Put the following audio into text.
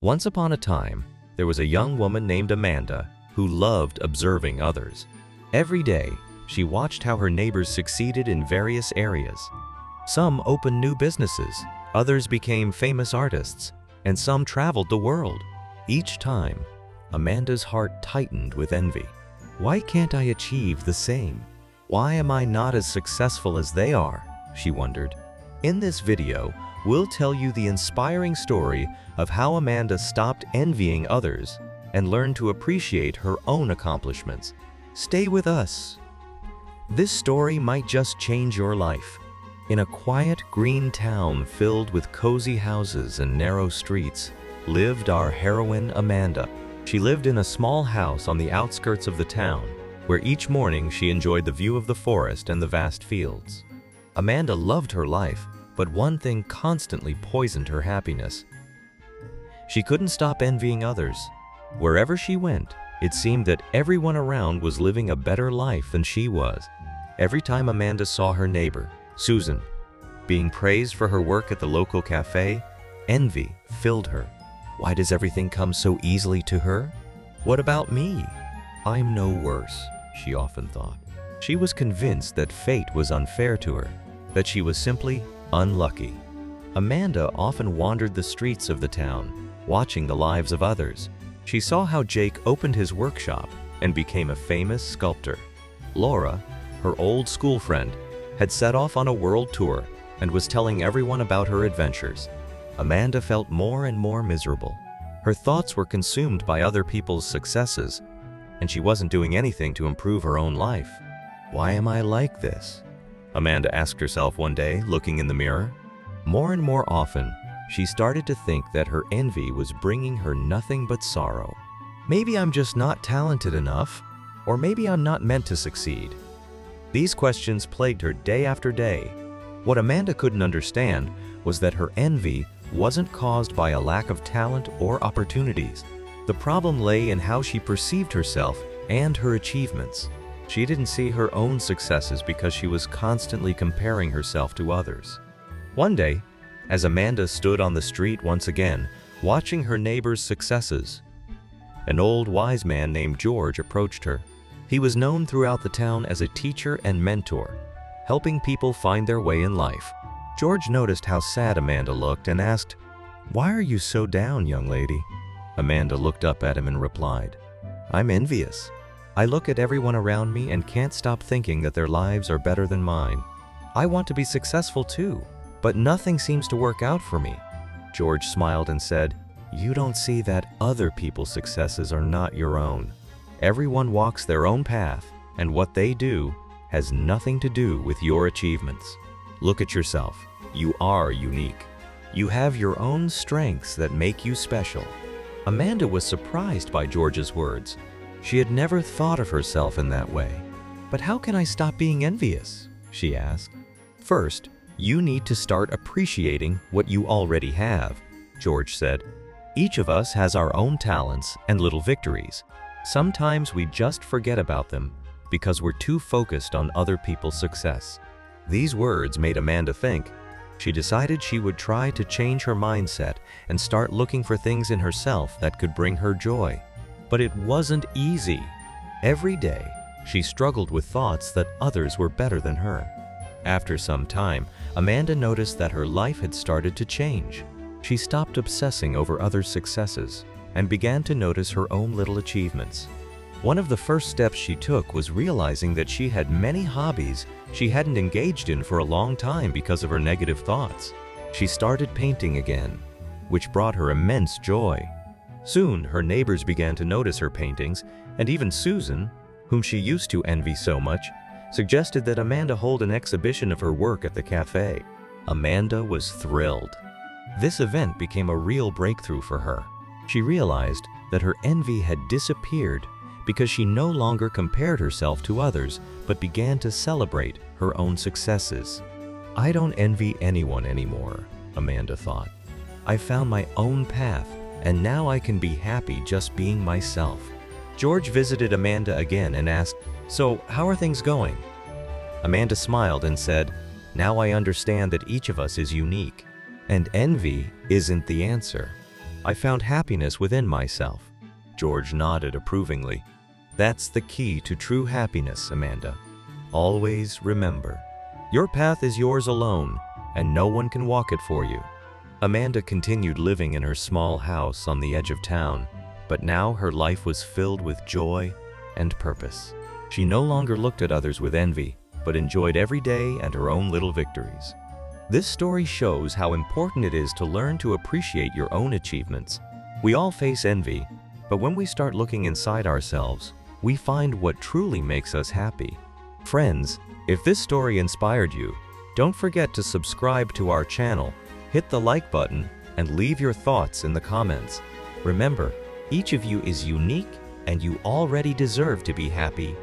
Once upon a time, there was a young woman named Amanda who loved observing others. Every day, she watched how her neighbors succeeded in various areas. Some opened new businesses, others became famous artists, and some traveled the world. Each time, Amanda's heart tightened with envy. Why can't I achieve the same? Why am I not as successful as they are? She wondered. In this video, we'll tell you the inspiring story of how Amanda stopped envying others and learned to appreciate her own accomplishments. Stay with us. This story might just change your life. In a quiet, green town filled with cozy houses and narrow streets, lived our heroine Amanda. She lived in a small house on the outskirts of the town, where each morning she enjoyed the view of the forest and the vast fields. Amanda loved her life, but one thing constantly poisoned her happiness. She couldn't stop envying others. Wherever she went, it seemed that everyone around was living a better life than she was. Every time Amanda saw her neighbor, Susan, being praised for her work at the local cafe, envy filled her. Why does everything come so easily to her? What about me? I'm no worse, she often thought. She was convinced that fate was unfair to her, that she was simply unlucky. Amanda often wandered the streets of the town, watching the lives of others. She saw how Jake opened his workshop and became a famous sculptor. Laura, her old school friend, had set off on a world tour and was telling everyone about her adventures. Amanda felt more and more miserable. Her thoughts were consumed by other people's successes, and she wasn't doing anything to improve her own life. Why am I like this? Amanda asked herself one day, looking in the mirror. More and more often, she started to think that her envy was bringing her nothing but sorrow. Maybe I'm just not talented enough, or maybe I'm not meant to succeed. These questions plagued her day after day. What Amanda couldn't understand was that her envy wasn't caused by a lack of talent or opportunities. The problem lay in how she perceived herself and her achievements. She didn't see her own successes because she was constantly comparing herself to others. One day, as Amanda stood on the street once again, watching her neighbor's successes, an old wise man named George approached her. He was known throughout the town as a teacher and mentor, helping people find their way in life. George noticed how sad Amanda looked and asked, "Why are you so down, young lady?" Amanda looked up at him and replied, "I'm envious. I look at everyone around me and can't stop thinking that their lives are better than mine. I want to be successful too, but nothing seems to work out for me." George smiled and said, "You don't see that other people's successes are not your own. Everyone walks their own path, and what they do has nothing to do with your achievements. Look at yourself. You are unique. You have your own strengths that make you special." Amanda was surprised by George's words. She had never thought of herself in that way. "But how can I stop being envious?" she asked. "First, you need to start appreciating what you already have," George said. "Each of us has our own talents and little victories. Sometimes we just forget about them because we're too focused on other people's success." These words made Amanda think. She decided she would try to change her mindset and start looking for things in herself that could bring her joy. But it wasn't easy. Every day, she struggled with thoughts that others were better than her. After some time, Amanda noticed that her life had started to change. She stopped obsessing over others' successes and began to notice her own little achievements. One of the first steps she took was realizing that she had many hobbies she hadn't engaged in for a long time because of her negative thoughts. She started painting again, which brought her immense joy. Soon, her neighbors began to notice her paintings, and even Susan, whom she used to envy so much, suggested that Amanda hold an exhibition of her work at the cafe. Amanda was thrilled. This event became a real breakthrough for her. She realized that her envy had disappeared because she no longer compared herself to others, but began to celebrate her own successes. "I don't envy anyone anymore," Amanda thought. "I found my own path, and now I can be happy just being myself." George visited Amanda again and asked, "So, how are things going?" Amanda smiled and said, "Now I understand that each of us is unique, and envy isn't the answer." I found happiness within myself." George nodded approvingly. "That's the key to true happiness, Amanda. Always remember, your path is yours alone, and no one can walk it for you." Amanda continued living in her small house on the edge of town, but now her life was filled with joy and purpose. She no longer looked at others with envy, but enjoyed every day and her own little victories. This story shows how important it is to learn to appreciate your own achievements. We all face envy, but when we start looking inside ourselves, we find what truly makes us happy. Friends, if this story inspired you, don't forget to subscribe to our channel, hit the like button, and leave your thoughts in the comments. Remember, each of you is unique and you already deserve to be happy